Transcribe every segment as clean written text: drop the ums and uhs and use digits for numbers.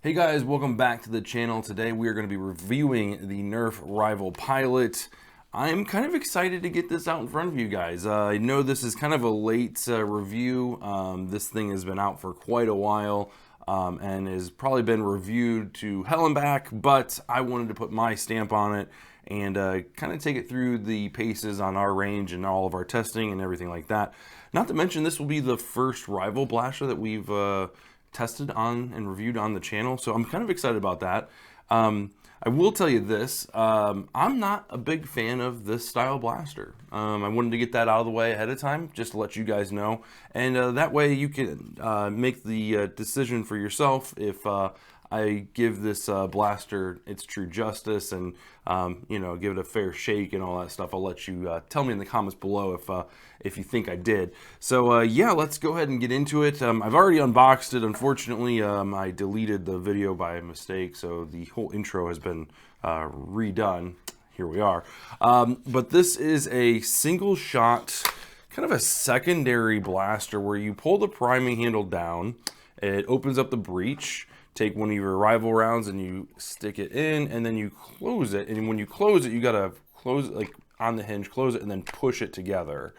Hey guys, welcome back to the channel. Today we are going to be reviewing the Nerf Rival Pilot. I'm kind of excited to get this out in front of you guys. I know this is kind of a late review. This thing has been out for quite a while and has probably been reviewed to hell and back, but I wanted to put my stamp on it and kind of take it through the paces on our range and all of our testing and everything like that. Not to mention this will be the first Rival blaster that we've tested on and reviewed on the channel, so I'm kind of excited about that. I will tell you this, I'm not a big fan of this style blaster. I wanted to get that out of the way ahead of time, just to let you guys know, and that way you can make the decision for yourself if I give this blaster its true justice and you know, give it a fair shake and all that stuff. I'll let you tell me in the comments below if you think I did. So yeah, let's go ahead and get into it. I've already unboxed it. Unfortunately, I deleted the video by mistake, so the whole intro has been redone. Here we are. But this is a single shot, kind of a secondary blaster where you pull the priming handle down, it opens up the breech. Take one of your Rival rounds and you stick it in, and then you close it. And when you close it, you gotta close it like on the hinge, close it, and then push it together,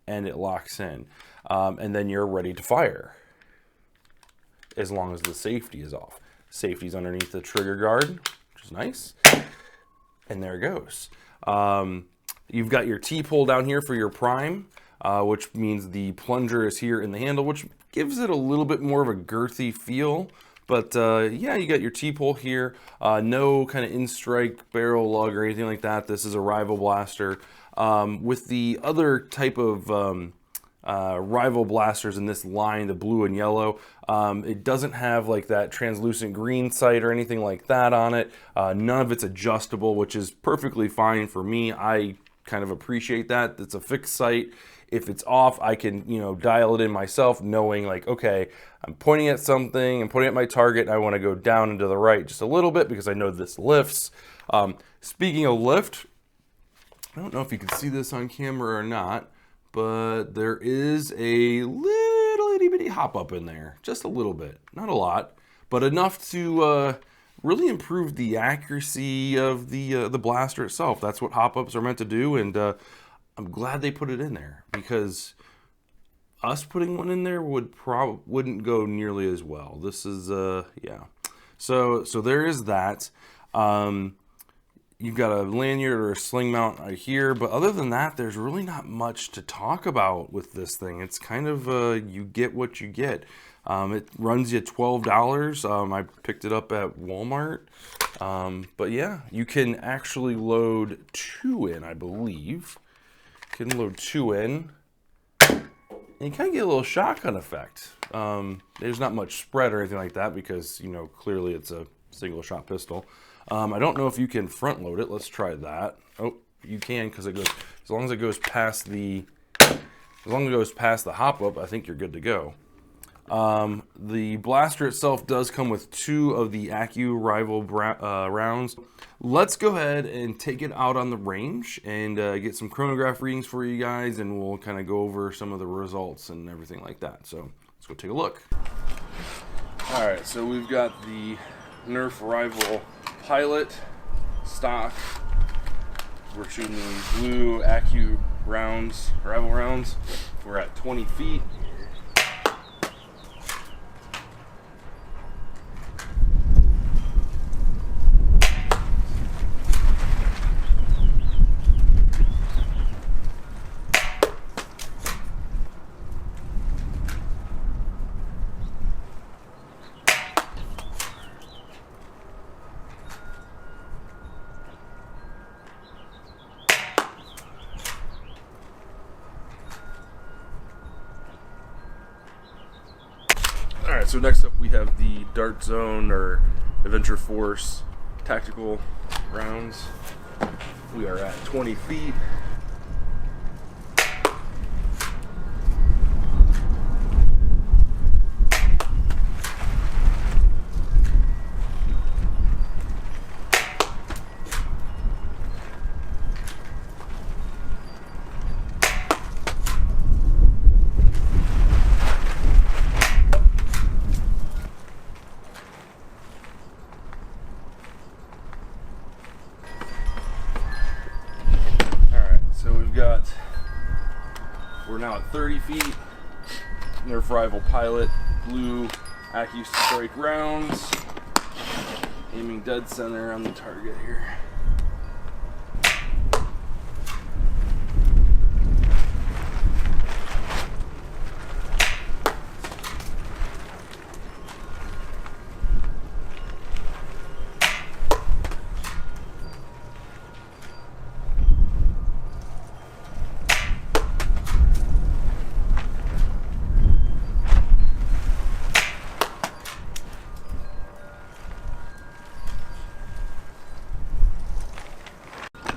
and it locks in. And then you're ready to fire, as long as the safety is off. Safety's underneath the trigger guard, which is nice. And there it goes. You've got your T-pole down here for your prime, which means the plunger is here in the handle, which gives it a little bit more of a girthy feel. But yeah, you got your T-pole here, no kind of in-strike barrel lug or anything like that. This is a Rival blaster. With the other type of Rival blasters in this line, the blue and yellow, it doesn't have like that translucent green sight or anything like that on it. None of it's adjustable, which is perfectly fine for me. I kind of appreciate that. It's a fixed sight. If it's off, I can, you know, dial it in myself, knowing like, okay, I'm pointing at something, I'm pointing at my target, and I want to go down and to the right just a little bit because I know this lifts. Speaking of lift, I don't know if you can see this on camera or not, but there is a little itty bitty hop up in there, just a little bit, not a lot, but enough to really improve the accuracy of the blaster itself. That's what hop ups are meant to do, and I'm glad they put it in there, because us putting one in there wouldn't go nearly as well. This is yeah. So there is that. You've got a lanyard or a sling mount right here, but other than that, there's really not much to talk about with this thing. It's kind of you get what you get. It runs you $12. I picked it up at Walmart. But yeah, you can actually load 2 in, I believe. You can load 2 in, and you kind of get a little shotgun effect. There's not much spread or anything like that because, you know, clearly it's a single shot pistol. I don't know if you can front load it. Let's try that. Oh, you can, because it goes, as long as it goes past the hop up, I think you're good to go. The blaster itself does come with 2 of the Accu Rival rounds. Let's go ahead and take it out on the range and get some chronograph readings for you guys, and we'll kind of go over some of the results and everything like that. So let's go take a look. All right, so we've got the Nerf Rival Pilot stock. We're shooting blue Accu rounds, Rival rounds. We're at 20 feet. Alright, so next up we have the Dart Zone or Adventure Force tactical rounds. We are at 20 feet. now at 30 feet. Nerf Rival Pilot, blue AccuStrike rounds. Aiming dead center on the target here.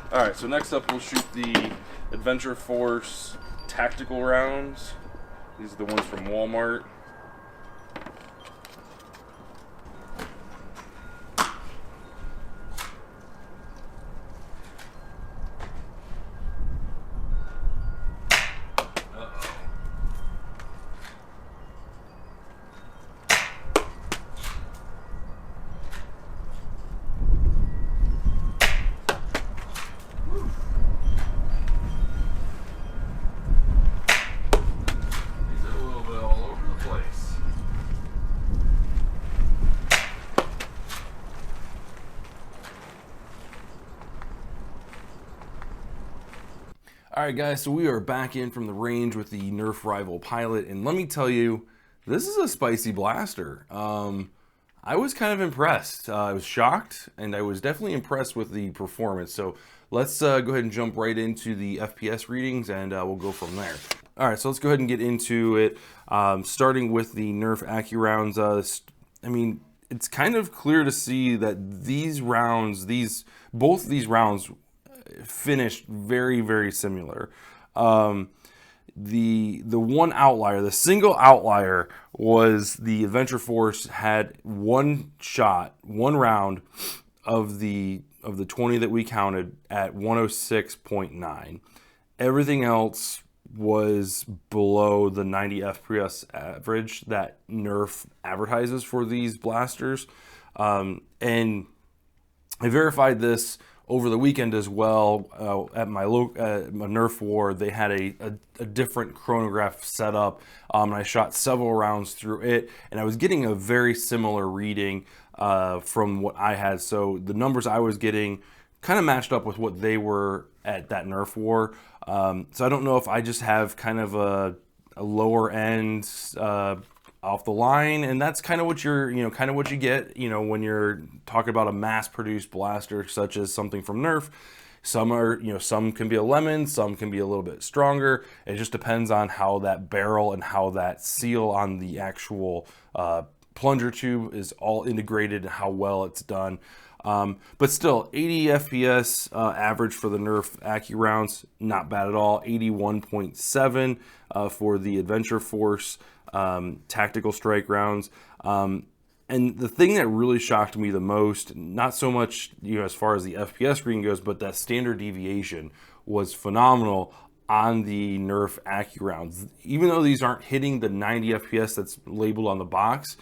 Alright, so next up we'll shoot the Adventure Force tactical rounds. These are the ones from Walmart. Alright guys, so we are back in from the range with the Nerf Rival Pilot, and let me tell you, this is a spicy blaster. I was kind of impressed. I was shocked, and I was definitely impressed with the performance. So let's go ahead and jump right into the FPS readings, and we'll go from there. Alright, so let's go ahead and get into it, starting with the Nerf AccuRounds. I mean, it's kind of clear to see that these rounds, both these rounds finished very, very similar. The one outlier, the single outlier, was the Adventure Force had one round of the 20 that we counted at 106.9. Everything else was below the 90 FPS average that Nerf advertises for these blasters. And I verified this over the weekend as well. At my Nerf War, they had a different chronograph set up, and I shot several rounds through it, and I was getting a very similar reading from what I had. So the numbers I was getting kind of matched up with what they were at that Nerf War. So I don't know if I just have kind of a lower end off the line, and that's kind of what kind of what you get, when you're talking about a mass-produced blaster such as something from Nerf. Some are, some can be a lemon, some can be a little bit stronger. It just depends on how that barrel and how that seal on the actual plunger tube is all integrated and how well it's done. But still, 80 FPS average for the Nerf AccuRounds, not bad at all. 81.7 for the Adventure Force tactical strike rounds. And the thing that really shocked me the most, not so much as far as the FPS reading goes, but that standard deviation was phenomenal on the Nerf AccuRounds. Even though these aren't hitting the 90 FPS that's labeled on the box,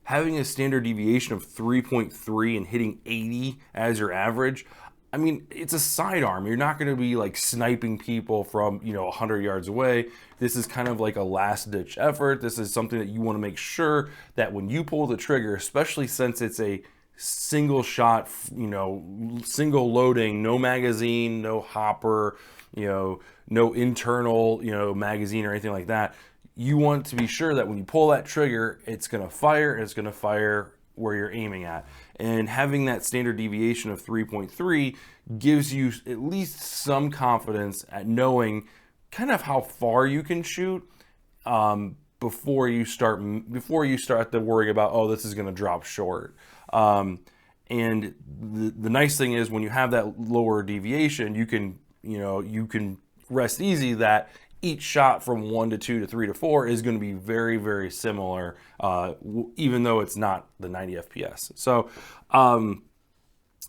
having a standard deviation of 3.3 and hitting 80 as your average, I mean, it's a sidearm. You're not going to be like sniping people from 100 yards away. This is kind of like a last-ditch effort. This is something that you want to make sure that when you pull the trigger, especially since it's a single shot, single loading, no magazine, no hopper, no internal, magazine or anything like that. You want to be sure that when you pull that trigger, it's going to fire, and it's going to fire where you're aiming at. And having that standard deviation of 3.3 gives you at least some confidence at knowing kind of how far you can shoot before you start to worry about, oh, this is going to drop short. And the nice thing is when you have that lower deviation, you can rest easy that each shot from 1 to 2 to 3 to 4 is going to be very, very similar, even though it's not the 90 FPS. So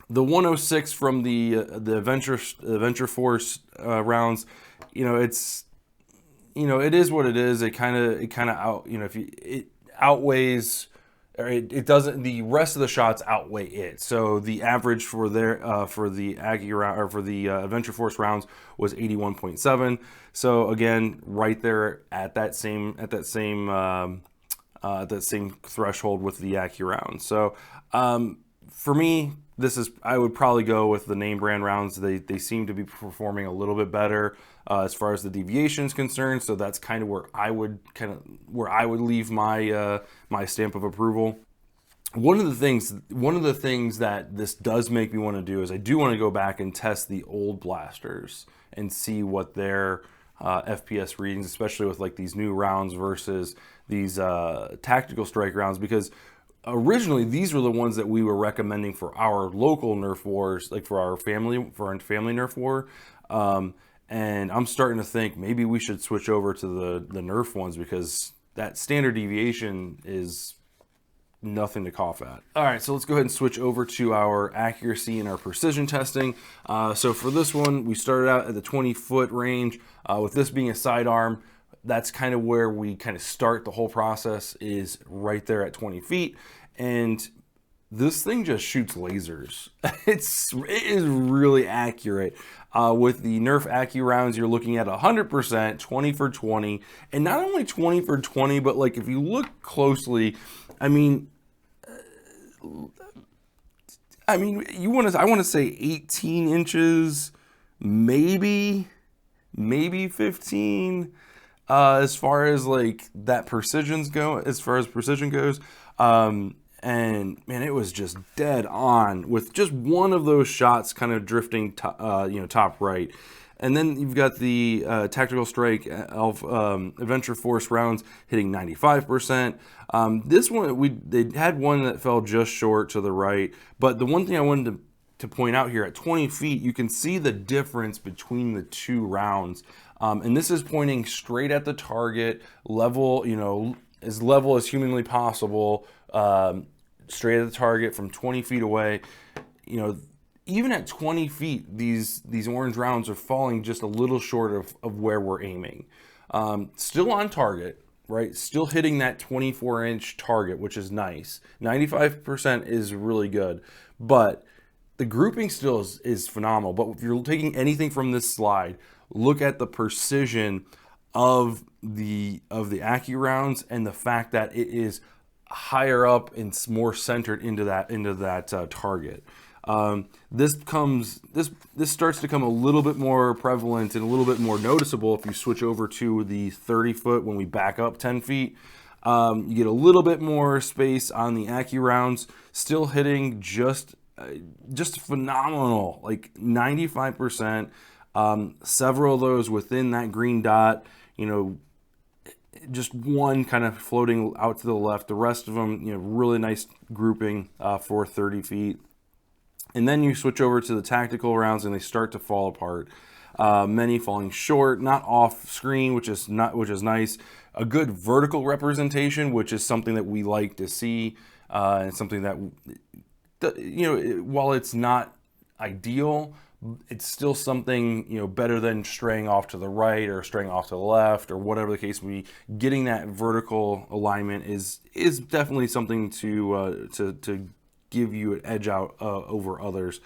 the 106 from the Adventure Force rounds, it's it is what it is. It kind of it outweighs it doesn't. The rest of the shots outweigh it. So the average for for the Aggie round, or for the Adventure Force rounds was 81.7. So again, right there at that same threshold with the Aggie round. So for me, I would probably go with the name brand rounds. They seem to be performing a little bit better as far as the deviation is concerned. So that's kind of where I would leave my my stamp of approval. One of the things that this does make me want to do is I do want to go back and test the old blasters and see what their FPS readings, especially with like these new rounds versus these tactical strike rounds, because originally these were the ones that we were recommending for our local Nerf wars, like for our family Nerf war. And I'm starting to think maybe we should switch over to the Nerf ones, because that standard deviation is nothing to cough at. All right, so let's go ahead and switch over to our accuracy and our precision testing. So for this one, we started out at the 20-foot range. With this being a sidearm, that's kind of where we kind of start the whole process, is right there at 20 feet. And this thing just shoots lasers. It is really accurate. With the Nerf Accu rounds, you're looking at 100%, 20 for 20. And not only 20 for 20, but like if you look closely, I mean, I want to say 18 inches, maybe 15. As far as like that precision goes, and man, it was just dead on with just one of those shots kind of drifting top right. And then you've got the Tactical Strike Adventure Force rounds hitting 95%. This one, they had one that fell just short to the right. But the one thing I wanted to point out here, at 20 feet, you can see the difference between the two rounds. And this is pointing straight at the target, level, as level as humanly possible, straight at the target from 20 feet away. Even at 20 feet, these orange rounds are falling just a little short of where we're aiming. Still on target, right? Still hitting that 24-inch target, which is nice. 95% is really good, but the grouping still is phenomenal. But if you're taking anything from this slide, look at the precision of the Accu rounds and the fact that it is higher up and more centered into that target. This starts to become a little bit more prevalent and a little bit more noticeable if you switch over to the 30 foot when we back up 10 feet. You get a little bit more space on the Accu rounds, still hitting just phenomenal, like 95%. Several of those within that green dot, just one kind of floating out to the left. The rest of them, really nice grouping for 30 feet. And then you switch over to the tactical rounds and they start to fall apart. Many falling short, not off screen, which is nice. A good vertical representation, which is something that we like to see, and something that, while it's not ideal, it's still something, better than straying off to the right or straying off to the left or whatever the case may be. Getting that vertical alignment is definitely something to give you an edge out over others.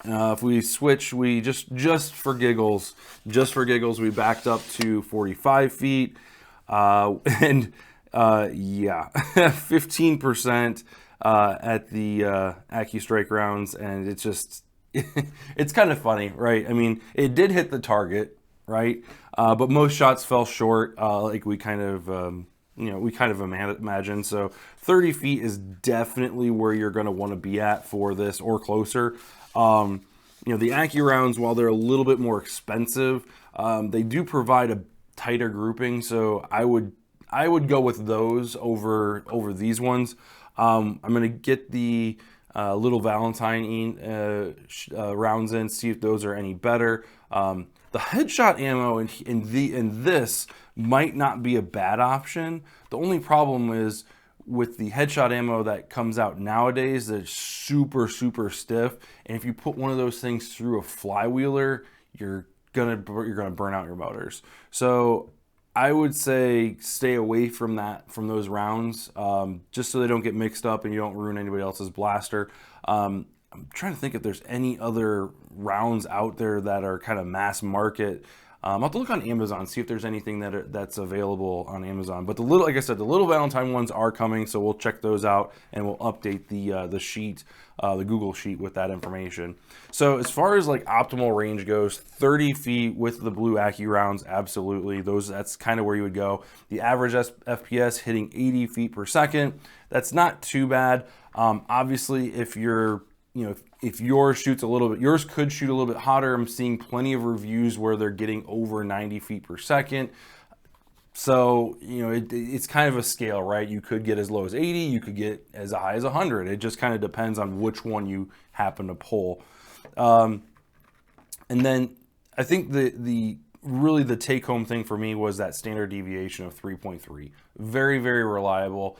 If we switch, we just for giggles, we backed up to 45 feet, and 15% at the Accu Strike rounds, and it's just it's kind of funny, right? I mean, it did hit the target, right? But most shots fell short, like we kind of imagine. So 30 feet is definitely where you're going to want to be at for this, or closer. The Accu rounds, while they're a little bit more expensive, they do provide a tighter grouping. So I would go with those over these ones. I'm going to get the Little Valentine rounds in, see if those are any better. The headshot ammo in this might not be a bad option. The only problem is with the headshot ammo that comes out nowadays, that's super stiff, and if you put one of those things through a flywheeler, you're gonna burn out your motors. So I would say stay away from those rounds, just so they don't get mixed up and you don't ruin anybody else's blaster. I'm trying to think if there's any other rounds out there that are kind of mass market. I'll have to look on Amazon, see if there's anything that's available on Amazon. But like I said, the little Valentine ones are coming, so we'll check those out and we'll update the sheet, the Google sheet with that information. So as far as like optimal range goes, 30 feet with the blue Accu rounds, absolutely. That's kind of where you would go. The average FPS hitting 80 feet per second, that's not too bad. Obviously, if yours shoots a little bit, yours could shoot a little bit hotter. I'm seeing plenty of reviews where they're getting over 90 feet per second. So, it's kind of a scale, right? You could get as low as 80, you could get as high as 100. It just kind of depends on which one you happen to pull. And then I think really the take home thing for me was that standard deviation of 3.3. Very, very reliable.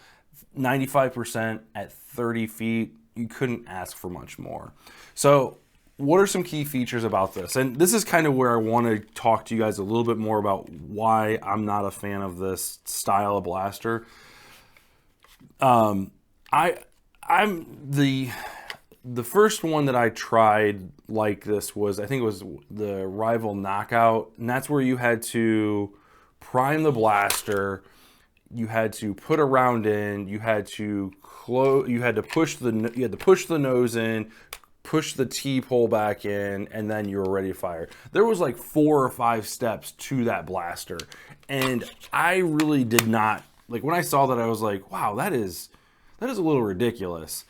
95% at 30 feet. You couldn't ask for much more. So what are some key features about this? And this is kind of where I want to talk to you guys a little bit more about why I'm not a fan of this style of blaster. I'm the first one that I tried like this was, I think it was the Rival Knockout, and that's where you had to prime the blaster, you had to put a round in, you had to push the nose in, push the T-pole back in, and then you were ready to fire. There was like 4 or 5 steps to that blaster, and I really did not like when I saw that. I was like, wow, that is a little ridiculous.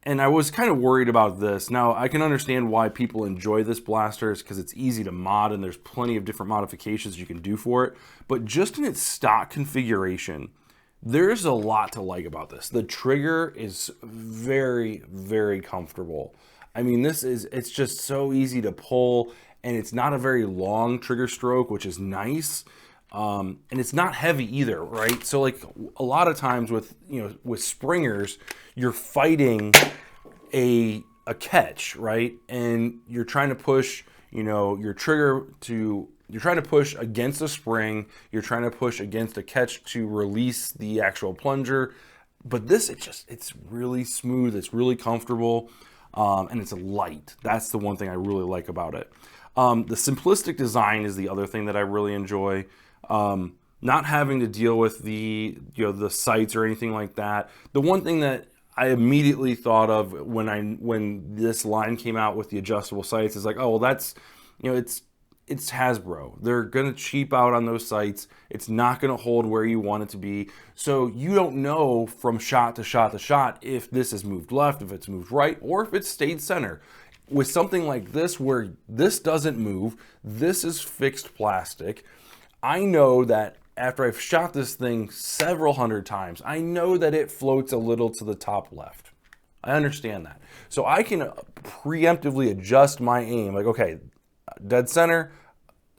And I was kind of worried about this. Now, I can understand why people enjoy this blaster, is because it's easy to mod and there's plenty of different modifications you can do for it. But just in its stock configuration, there's a lot to like about this. The trigger is very, very comfortable. I mean, it's just so easy to pull, and it's not a very long trigger stroke, which is nice. And it's not heavy either, right? So like a lot of times with springers, you're fighting a catch, right? And you're trying to push, your trigger you're trying to push against a spring, you're trying to push against a catch to release the actual plunger. But this, it's really smooth, it's really comfortable, and it's light. That's the one thing I really like about it. The simplistic design is the other thing that I really enjoy. Not having to deal with the sights or anything like that. The one thing that I immediately thought of when this line came out with the adjustable sights is like, oh, well, that's, it's Hasbro. They're gonna cheap out on those sights. It's not gonna hold where you want it to be. So you don't know from shot to shot to shot if this has moved left, if it's moved right, or if it's stayed center. With something like this, where this doesn't move, this is fixed plastic. I know that after I've shot this thing several hundred times, I know that it floats a little to the top left. I understand that. So I can preemptively adjust my aim. Like, okay, dead center,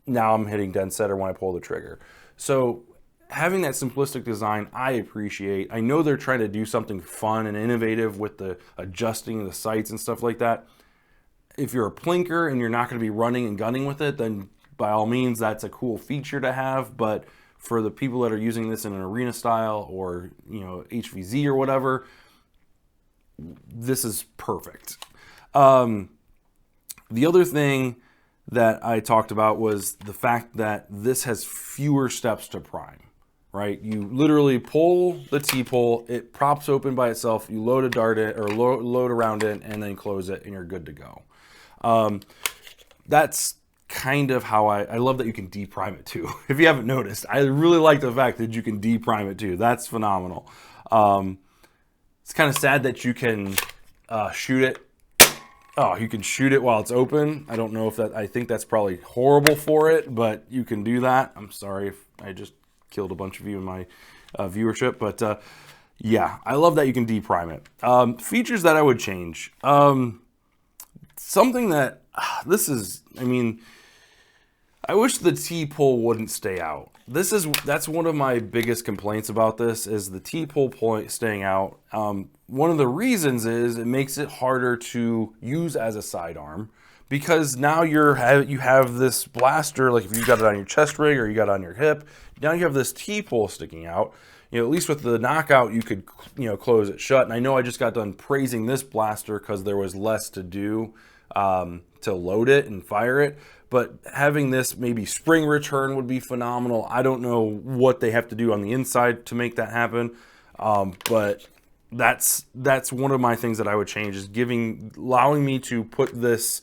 now I'm hitting dead center when I pull the trigger. So having that simplistic design, I appreciate. I know they're trying to do something fun and innovative with the adjusting the sights and stuff like that. If you're a plinker and you're not going to be running and gunning with it, then by all means, that's a cool feature to have. But for the people that are using this in an arena style or HVZ or whatever, this is perfect. The other thing that I talked about was the fact that this has fewer steps to prime, right? You literally pull the T-pole, it props open by itself, you load a dart in, or load around it, and then close it, and you're good to go. That's kind of how I love that you can deprime it too. If you haven't noticed, I really like the fact that you can deprime it too. That's phenomenal. It's kind of sad that you can shoot it. Oh, you can shoot it while it's open. I don't know if I think that's probably horrible for it, but you can do that. I'm sorry if I just killed a bunch of you in my viewership, but yeah, I love that you can deprime it. Features that I would change. Something that, I wish the T-pole wouldn't stay out. That's one of my biggest complaints about this, is the T-pole point staying out. One of the reasons is it makes it harder to use as a sidearm, because now you have this blaster, like if you got it on your chest rig or you got it on your hip, now you have this T-pole sticking out. You know, at least with the knockout, you could, you know, close it shut. And I know I just got done praising this blaster because there was less to do to load it and fire it. But having this maybe spring return would be phenomenal. I don't know what they have to do on the inside to make that happen. But that's one of my things that I would change, is allowing me to put this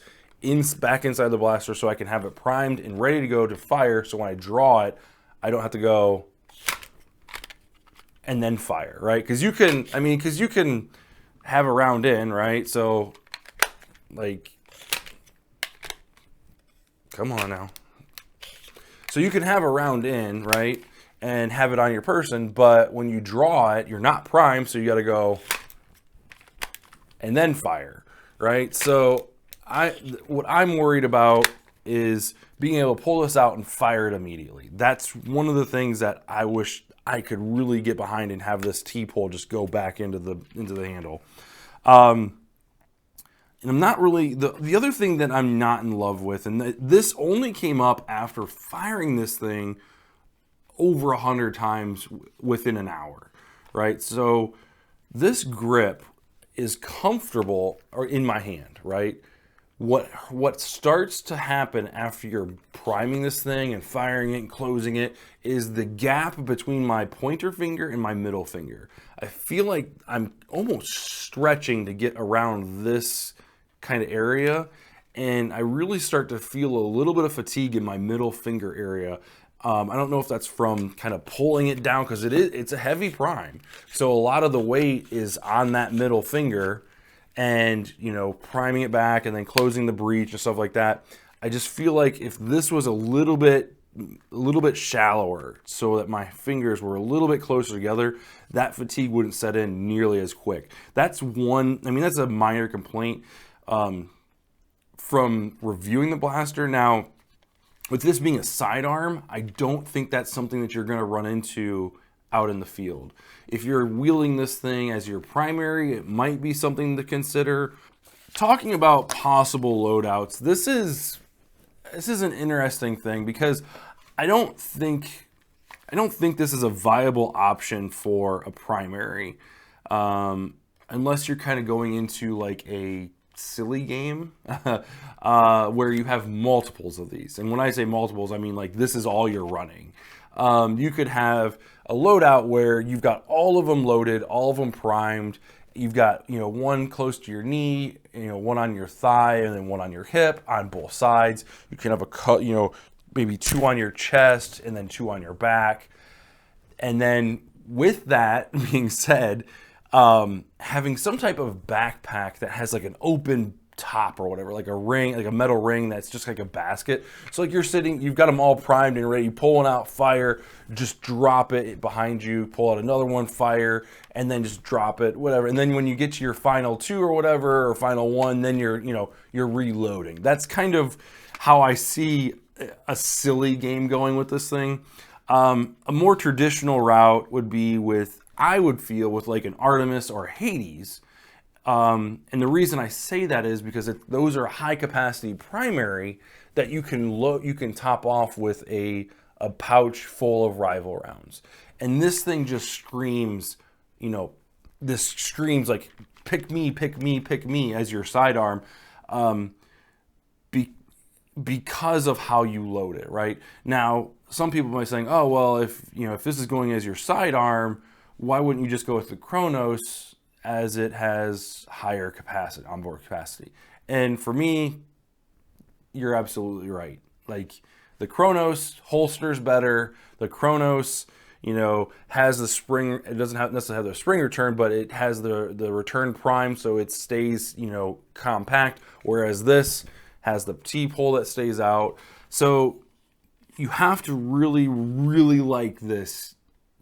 back inside the blaster so I can have it primed and ready to go to fire. So when I draw it, I don't have to go and then fire, right? Because you can have a round in, right? So like, come on now. So you can have a round in, right? And have it on your person, but when you draw it, you're not primed, so you got to go and then fire, right? So what I'm worried about is being able to pull this out and fire it immediately. That's one of the things that I wish I could really get behind, and have this T-pole just go back into the handle. And I'm not really, the other thing that I'm not in love with, and this only came up after firing this thing over 100 times within an hour, right? So this grip is comfortable or in my hand, right? What starts to happen after you're priming this thing and firing it and closing it is the gap between my pointer finger and my middle finger. I feel like I'm almost stretching to get around this kind of area, and I really start to feel a little bit of fatigue in my middle finger area. I don't know if that's from kind of pulling it down, because it's a heavy prime. So a lot of the weight is on that middle finger, and, you know, priming it back and then closing the breech and stuff like that. I just feel like if this was a little bit shallower, so that my fingers were a little bit closer together, that fatigue wouldn't set in nearly as quick. That's a minor complaint from reviewing the blaster. Now, with this being a sidearm, I don't think that's something that you're going to run into out in the field. If you're wielding this thing as your primary, it might be something to consider. Talking about possible loadouts, this is an interesting thing, because I don't think this is a viable option for a primary, unless you're kind of going into like a silly game where you have multiples of these. And when I say multiples, I mean like this is all you're running. You could have a loadout where you've got all of them loaded, all of them primed. You've got, you know, one close to your knee, you know, one on your thigh, and then one on your hip on both sides. You can have maybe two on your chest and then two on your back. And then with that being said, having some type of backpack that has like an open top or whatever, like a ring, like a metal ring that's just like a basket. So like you've got them all primed and ready, pulling out, fire, just drop it behind you, pull out another one, fire, and then just drop it, whatever. And then when you get to your final two or whatever, or final one, then you're reloading. That's kind of how I see a silly game going with this thing. A more traditional route would be I would feel with like an Artemis or Hades. And the reason I say that is because those are high capacity primary that you can top off with a pouch full of rival rounds. And this thing just screams, like pick me, pick me, pick me as your sidearm, because of how you load it, right? Now, some people might be saying, oh, well, if this is going as your sidearm, why wouldn't you just go with the Chronos, as it has higher capacity, onboard capacity? And for me, you're absolutely right. Like, the Chronos holsters better. The Chronos, has the spring. It doesn't necessarily have the spring return, but it has the return prime, so it stays, compact. Whereas this has the T-pole that stays out. So you have to really, really like this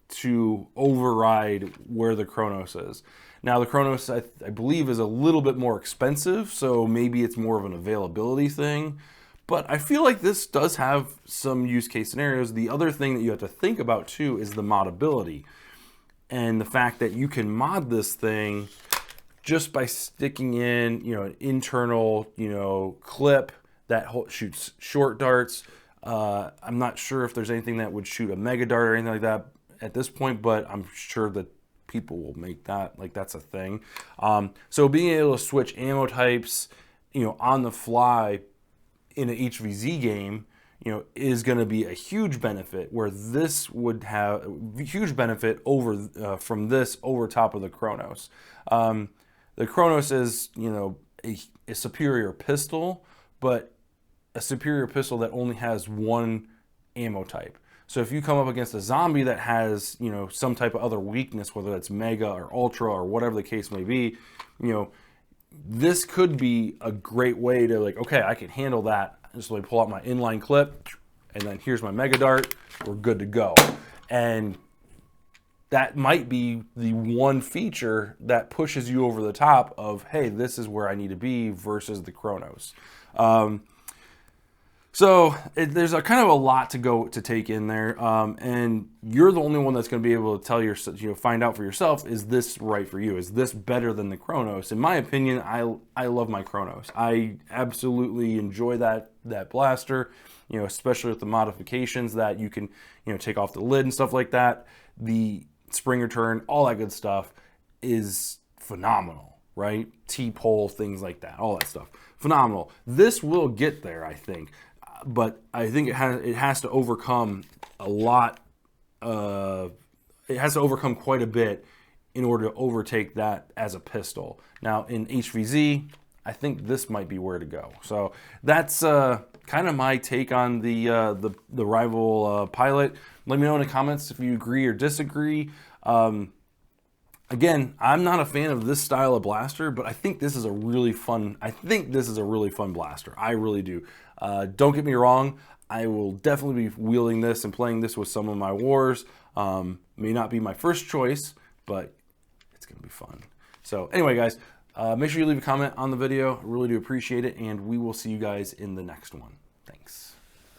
to override where the Chronos is. Now, the Chronos, I believe, is a little bit more expensive, so maybe it's more of an availability thing. But I feel like this does have some use case scenarios. The other thing that you have to think about, too, is the modability. And the fact that you can mod this thing just by sticking in, an internal, clip that shoots short darts. I'm not sure if there's anything that would shoot a mega dart or anything like that at this point, but I'm sure that people will make that, like, that's a thing. So being able to switch ammo types, on the fly in an HVZ game, is going to be a huge benefit, where this would have a huge benefit over from this over top of the Chronos. The Chronos is, a superior pistol, but a superior pistol that only has one ammo type. So if you come up against a zombie that has, some type of other weakness, whether that's mega or ultra or whatever the case may be, this could be a great way to, like, okay, I can handle that. Just like pull out my inline clip, and then here's my mega dart. We're good to go. And that might be the one feature that pushes you over the top of, hey, this is where I need to be versus the Chronos. So there's a kind of a lot to take in there, and you're the only one that's going to be able to tell find out for yourself, is this right for you? Is this better than the Chronos? In my opinion, I love my Chronos. I absolutely enjoy that blaster, especially with the modifications that you can, take off the lid and stuff like that. The spring return, all that good stuff is phenomenal, right? T-pole, things like that, all that stuff, phenomenal. This will get there, I think. But I think it has to overcome a lot. It has to overcome quite a bit in order to overtake that as a pistol. Now in HVZ, I think this might be where to go. So that's kind of my take on the rival pilot. Let me know in the comments if you agree or disagree. Again, I'm not a fan of this style of blaster, but I think this is a really fun. Blaster. I really do. Don't get me wrong. I will definitely be wielding this and playing this with some of my wars. May not be my first choice, but it's gonna be fun. So anyway, guys, make sure you leave a comment on the video. I really do appreciate it, and we will see you guys in the next one. Thanks.